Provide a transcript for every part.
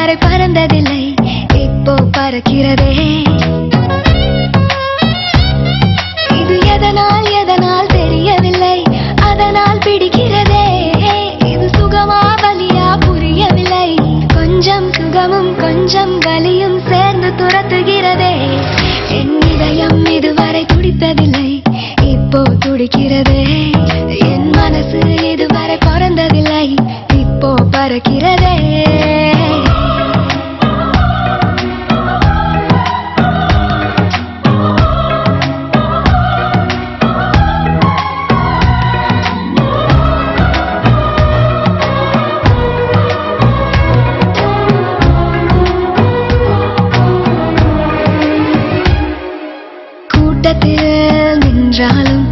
இதுவரை பறந்ததில்லை, இப்போ பறக்கிறதே. இது எதனால் எதனால் தெரியவில்லை, அதனால் பிடிக்கிறதே. இது சுகமா வலியா புரியவில்லை, கொஞ்சம் சுகமும் கொஞ்சம் வலியும் சேர்ந்து துரத்துகிறதே. என் இதயம் இதுவரை துடித்ததில்லை, இப்போ துடிக்கிறதே. என் மனசு இதுவரை பறந்ததில்லை, இப்போ பறக்கிறதே. கூட்டத்தில் நின்றாலும்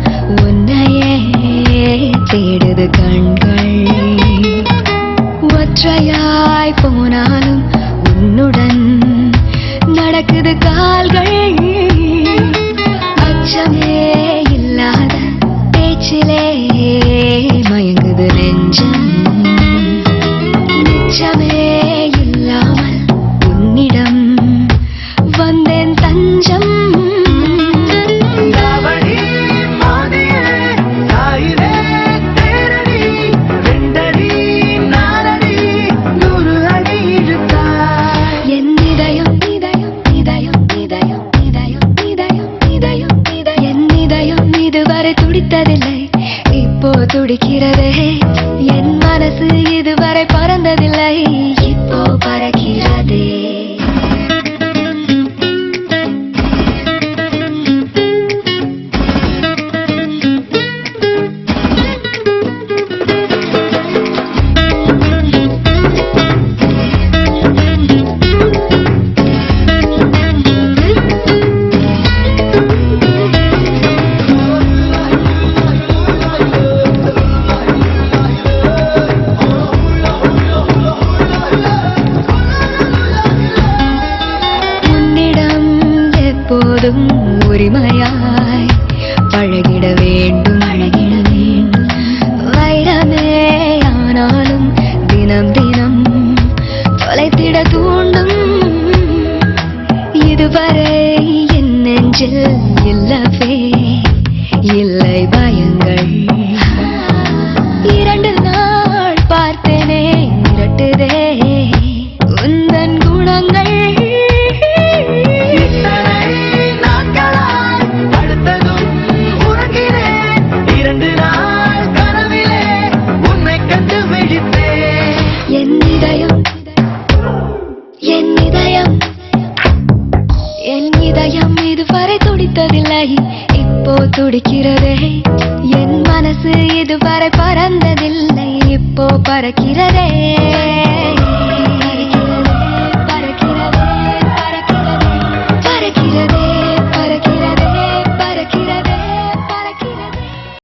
உன்னையே தேடுது கண்கள், ஒற்றையாய் போனாலும் உன்னுடன் நடக்குது கால்கள். அச்சமே இல்லாத பேச்சிலே மயங்குது நெஞ்சம், நிச்சமே இல்லாமல் உன்னிடம் வந்தேன் தஞ்சம். துடித்ததில்லை, இப்போ துடிக்கிறதே. என் மனசு இதுவரை பறந்ததில்லை, இப்போ பறக்கிறதே. எப்போதும் உரிமையாய் பழகிட வேண்டும், வைரமே ஆனாலும் தினம் தினம் தொலைத்திட தூண்டும். இதுவரை என் நெஞ்சில் இல்லவே இல்லை பயங்கள், 2 நாள் பார்த்தேனே மிரட்டுதே உந்தன் குணங்கள். என் இதயம் இதுவரை துடித்ததில்லை, இப்போ துடிக்கிறதே. என் மனசு இதுவரை பறந்ததில்லை, இப்போ பறக்கிறதே.